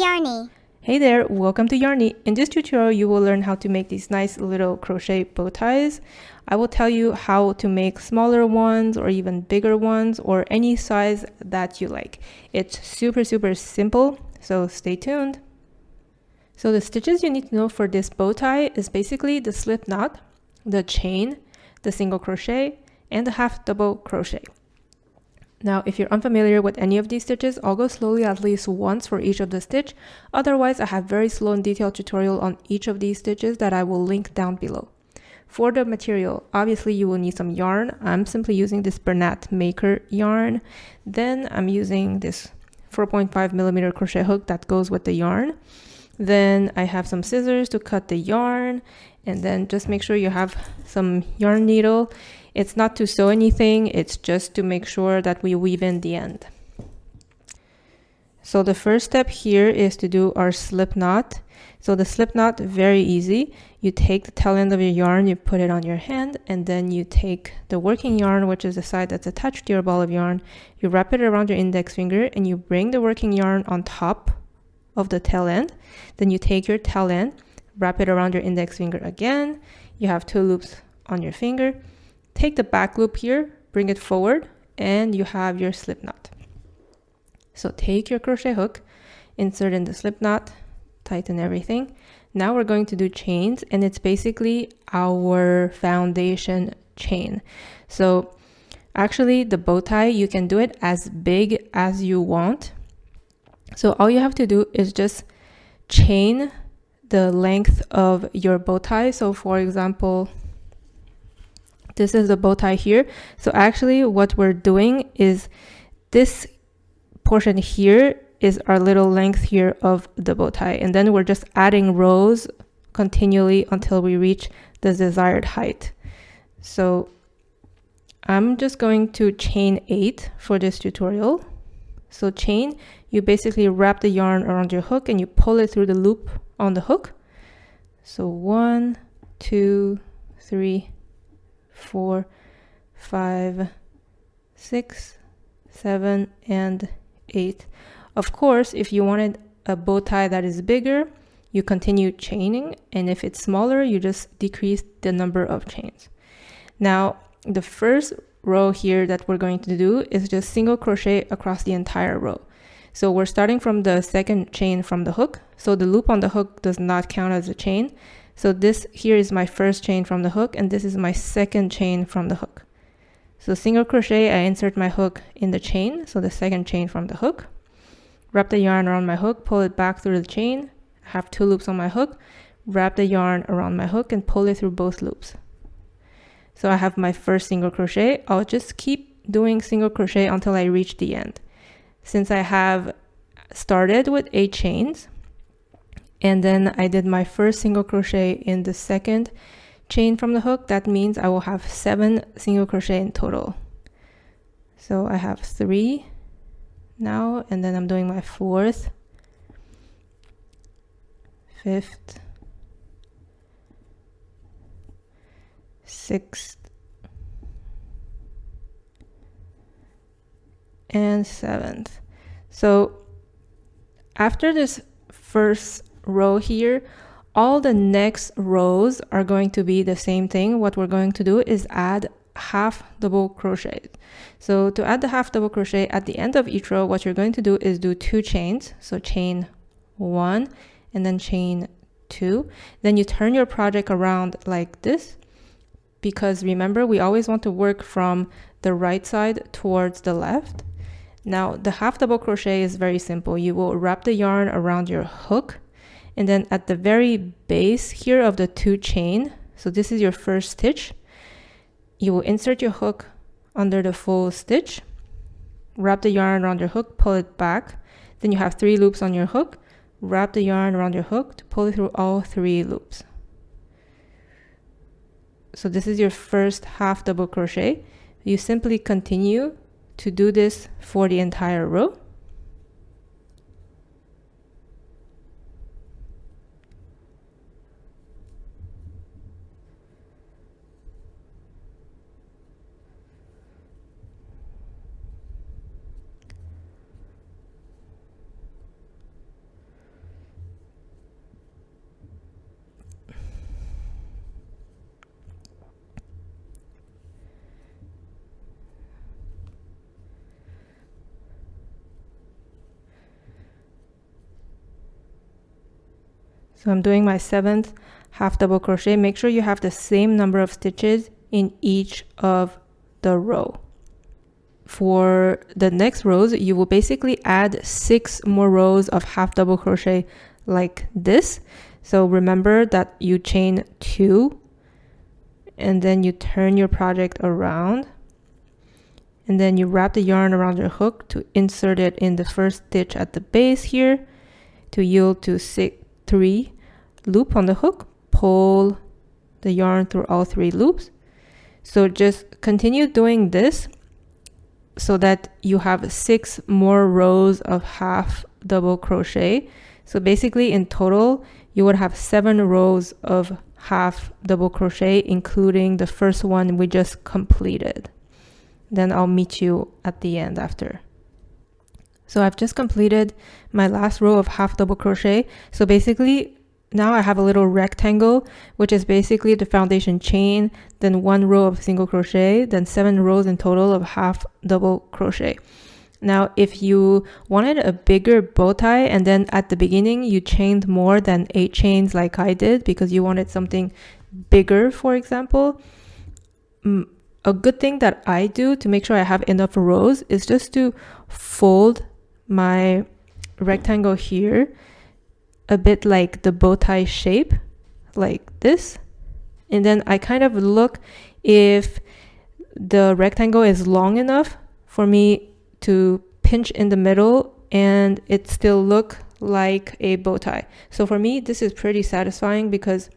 Yarny. Hey there, welcome to Yarny. In this tutorial, you will learn how to make these nice little crochet bow ties. I will tell you how to make smaller ones or even bigger ones or any size that you like. It's super simple, so stay tuned. So the stitches you need to know for this bow tie is basically the slip knot, the chain, the single crochet, and the half double crochet. Now, if you're unfamiliar with any of these stitches, I'll go slowly at least once for each of the stitch. Otherwise, I have very slow and detailed tutorial on each of these stitches that I will link down below. For the material, obviously you will need some yarn. I'm simply using this Bernat Maker yarn. Then I'm using this 4.5mm crochet hook that goes with the yarn. Then I have some scissors to cut the yarn, and then just make sure you have some yarn needle. It's not to sew anything, it's just to make sure that we weave in the end. So the first step here is to do our slip knot. So the slip knot, very easy. You take the tail end of your yarn, you put it on your hand, and then you take the working yarn, which is the side that's attached to your ball of yarn. You wrap it around your index finger and you bring the working yarn on top of the tail end. Then you take your tail end, wrap it around your index finger again. You have 2 loops on your finger. Take the back loop here, bring it forward, and you have your slip knot. So take your crochet hook, insert in the slip knot, tighten everything. Now we're going to do chains, and it's basically our foundation chain. So actually the bow tie, you can do it as big as you want. So all you have to do is just chain the length of your bow tie. So for example, this is the bow tie here. So actually what we're doing is this portion here is our little length here of the bow tie. And then we're just adding rows continually until we reach the desired height. So I'm just going to chain 8 for this tutorial. So chain, you basically wrap the yarn around your hook and you pull it through the loop on the hook. So 1, 2, 3, 4, 5, 6, 7, and 8. Of course, if you wanted a bow tie that is bigger, you continue chaining, and if it's smaller, you just decrease the number of chains. Now, the first row here that we're going to do is just single crochet across the entire row. So we're starting from the second chain from the hook. So the loop on the hook does not count as a chain. So this here is my first chain from the hook, and this is my second chain from the hook. So single crochet, I insert my hook in the chain, so the second chain from the hook. Wrap the yarn around my hook, pull it back through the chain, have 2 loops on my hook, wrap the yarn around my hook and pull it through both loops. So I have my first single crochet. I'll just keep doing single crochet until I reach the end. Since I have started with 8 chains, and then I did my first single crochet in the second chain from the hook, that means I will have 7 single crochet in total. So I have 3 now, and then I'm doing my 4th, 5th, 6th, and 7th. So after this first row here, all the next rows are going to be the same thing. What we're going to do is add half double crochet. So to add the half double crochet at the end of each row, what you're going to do is do 2 chains. So chain 1 and then chain 2. Then you turn your project around like this, because remember, we always want to work from the right side towards the left. Now the half double crochet is very simple. You will wrap the yarn around your hook, and then at the very base here of the 2 chain, so this is your first stitch, you will insert your hook under the full stitch, wrap the yarn around your hook, pull it back, then you have 3 loops on your hook, wrap the yarn around your hook to pull it through all 3 loops. So this is your first half double crochet. You simply continue to do this for the entire row. So I'm doing my 7th half double crochet. Make sure you have the same number of stitches in each of the row. For the next rows, you will basically add 6 more rows of half double crochet like this. So remember that you chain 2 and then you turn your project around, and then you wrap the yarn around your hook to insert it in the first stitch at the base here to yield to 3 loop on the hook. Pull the yarn through all 3 loops. So just continue doing this so that you have 6 more rows of half double crochet. So basically in total you would have 7 rows of half double crochet, including the first one we just completed. Then I'll meet you at the end after. So I've just completed my last row of half double crochet. So basically now I have a little rectangle, which is basically the foundation chain, then 1 row of single crochet, then 7 rows in total of half double crochet. Now, if you wanted a bigger bow tie and then at the beginning you chained more than 8 chains like I did because you wanted something bigger, for example, a good thing that I do to make sure I have enough rows is just to fold my rectangle here a bit like the bow tie shape, like this. And then I kind of look if the rectangle is long enough for me to pinch in the middle and it still look like a bow tie. So for me, this is pretty satisfying because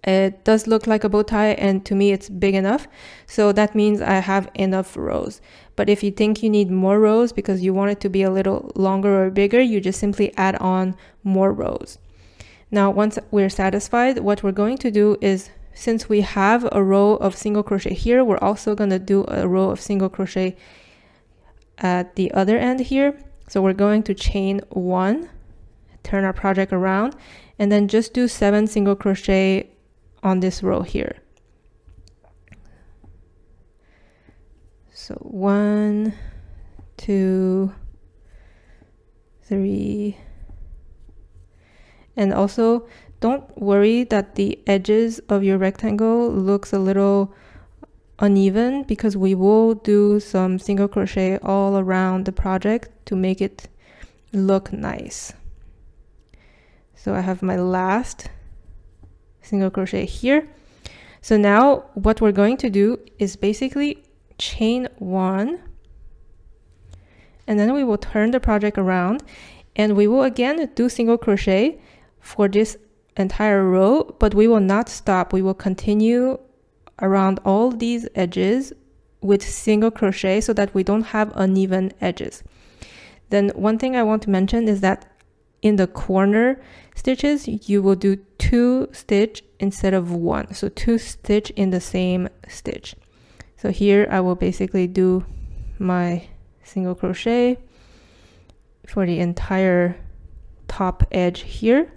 it does look like a bow tie and to me it's big enough. So that means I have enough rows. But if you think you need more rows because you want it to be a little longer or bigger, you just simply add on more rows. Now, once we're satisfied, what we're going to do is, since we have a row of single crochet here, we're also going to do a row of single crochet at the other end here. So we're going to chain 1, turn our project around, and then just do 7 single crochet on this row here. So 1, 2, 3, and also don't worry that the edges of your rectangle looks a little uneven because we will do some single crochet all around the project to make it look nice. So I have my last single crochet here. So now what we're going to do is basically chain 1, and then we will turn the project around and we will again do single crochet for this entire row, but we will not stop. We will continue around all these edges with single crochet so that we don't have uneven edges. Then one thing I want to mention is that in the corner stitches, you will do 2 stitch instead of 1. So 2 stitch in the same stitch. So here I will basically do my single crochet for the entire top edge here.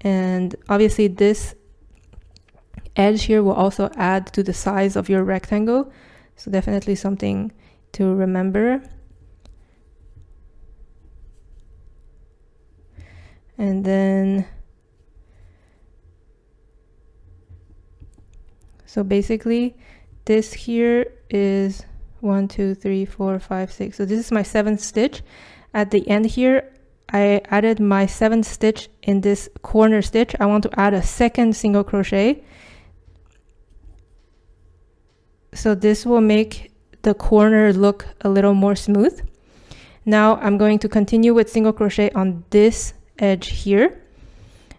And obviously this edge here will also add to the size of your rectangle. So definitely something to remember. And then, so basically this here is 1, 2, 3, 4, 5, 6. So this is my 7th stitch. At the end here, I added my 7th stitch in this corner stitch. I want to add a second single crochet. So this will make the corner look a little more smooth. Now I'm going to continue with single crochet on this edge here.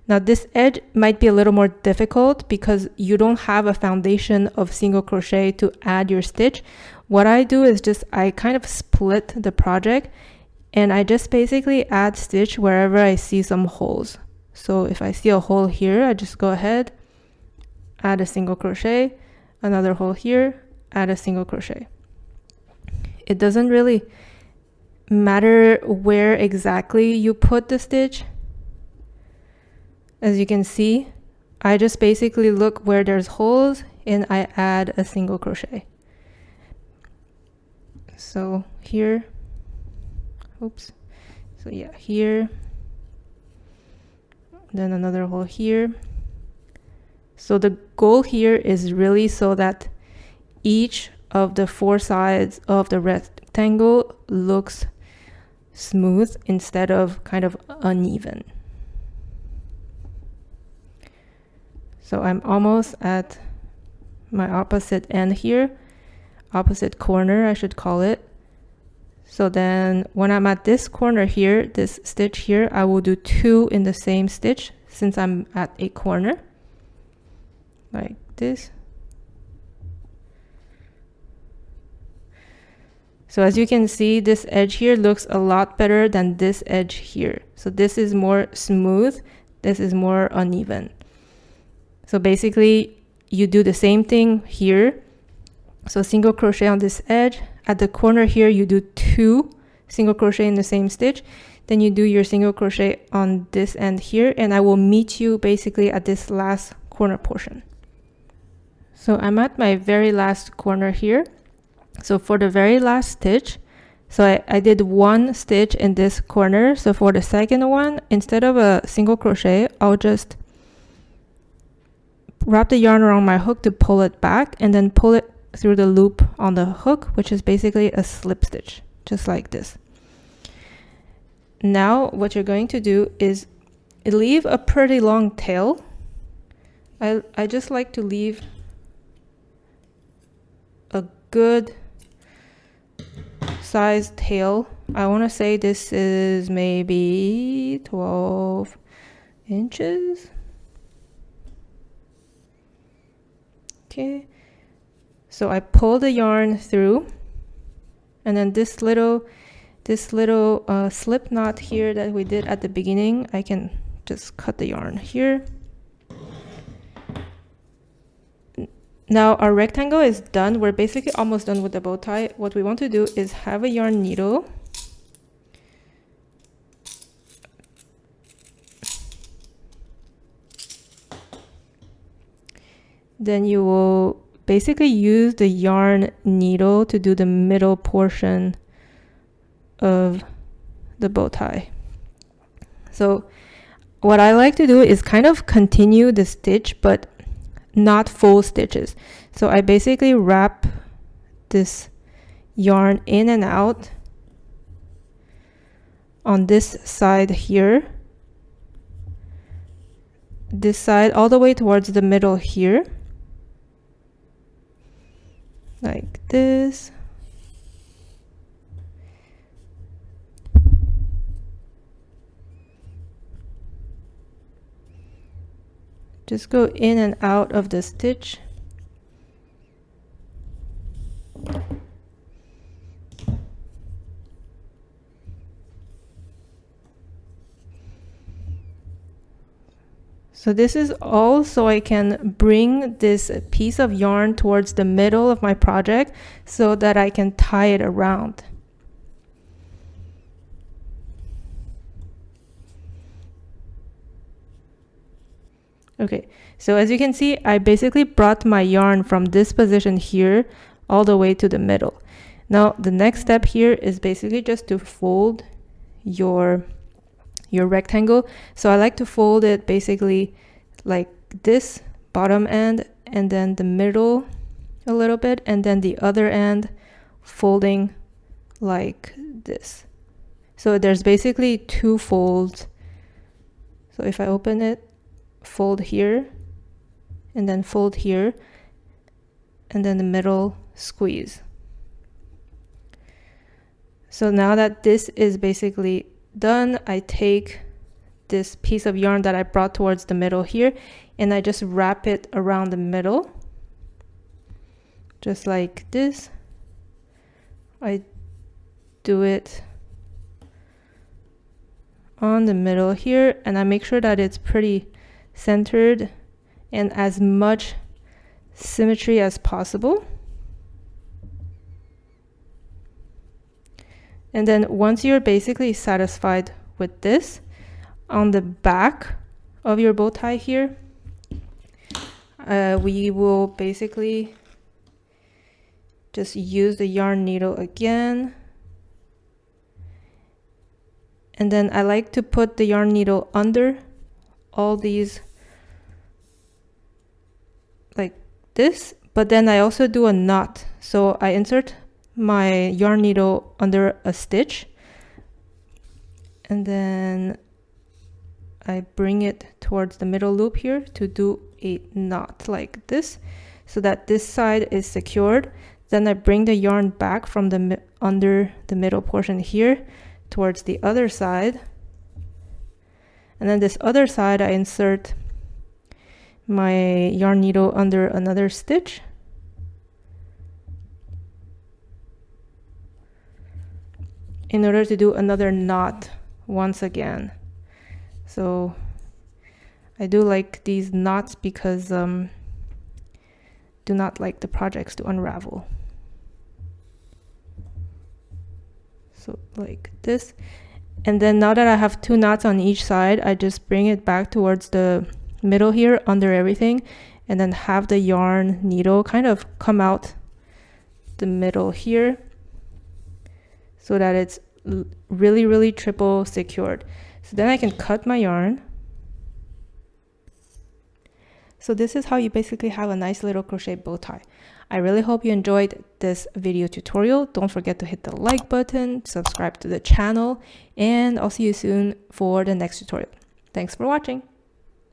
Now this edge might be a little more difficult because you don't have a foundation of single crochet to add your stitch. What I do is just I kind of split the project and I just basically add stitch wherever I see some holes. So if I see a hole here, I just go ahead, add a single crochet, another hole here, add a single crochet. It doesn't really matter where exactly you put the stitch. As you can see, I just basically look where there's holes and I add a single crochet. So here, oops, So yeah, here, then another hole here. So the goal here is really so that each of the 4 sides of the rectangle looks smooth instead of kind of uneven. So I'm almost at my opposite end here, opposite corner I should call it. So then when I'm at this corner here, this stitch here, I will do 2 in the same stitch since I'm at a corner, like this. So as you can see, this edge here looks a lot better than this edge here. So this is more smooth, this is more uneven. So basically you do the same thing here. So single crochet on this edge. At the corner here, you do 2 single crochet in the same stitch. Then you do your single crochet on this end here, and I will meet you basically at this last corner portion. So I'm at my very last corner here. So for the very last stitch, so I did 1 stitch in this corner. So for the second one, instead of a single crochet, I'll just wrap the yarn around my hook to pull it back and then pull it through the loop on the hook, which is basically a slip stitch, just like this. Now what you're going to do is leave a pretty long tail. I just like to leave a good size tail. I want to say this is maybe 12 inches. Okay. So I pull the yarn through, and then this little slip knot here that we did at the beginning, I can just cut the yarn here. Now our rectangle is done. We're basically almost done with the bow tie. What we want to do is have a yarn needle. Then you will basically use the yarn needle to do the middle portion of the bow tie. So what I like to do is kind of continue the stitch, but not full stitches. So I basically wrap this yarn in and out on this side here, this side all the way towards the middle here, like this. Just go in and out of the stitch. So this is all so I can bring this piece of yarn towards the middle of my project so that I can tie it around. Okay, so as you can see, I basically brought my yarn from this position here all the way to the middle. Now the next step here is basically just to fold your rectangle. So I like to fold it basically like this, bottom end, and then the middle a little bit, and then the other end folding like this. So there's basically 2 folds. So if I open it, fold here, and then fold here, and then the middle squeeze. So now that this is basically done, I take this piece of yarn that I brought towards the middle here, and I just wrap it around the middle, just like this. I do it on the middle here, and I make sure that it's pretty centered and as much symmetry as possible. And then once you're basically satisfied with this, on the back of your bow tie here, we will basically just use the yarn needle again And then I like to put the yarn needle under all these like this, but then I also do a knot. So I insert my yarn needle under a stitch, and then I bring it towards the middle loop here to do a knot like this, so that this side is secured. Then I bring the yarn back from the under the middle portion here towards the other side, and then this other side I insert my yarn needle under another stitch, in order to do another knot once again. So I do like these knots because do not like the projects to unravel. So like this. And then now that I have 2 knots on each side, I just bring it back towards the middle here under everything, and then have the yarn needle kind of come out the middle here, so that it's really triple secured. So then I can cut my yarn. So this is how you basically have a nice little crochet bow tie. I really hope you enjoyed this video tutorial. Don't forget to hit the like button, subscribe to the channel, and I'll see you soon for the next tutorial. Thanks for watching.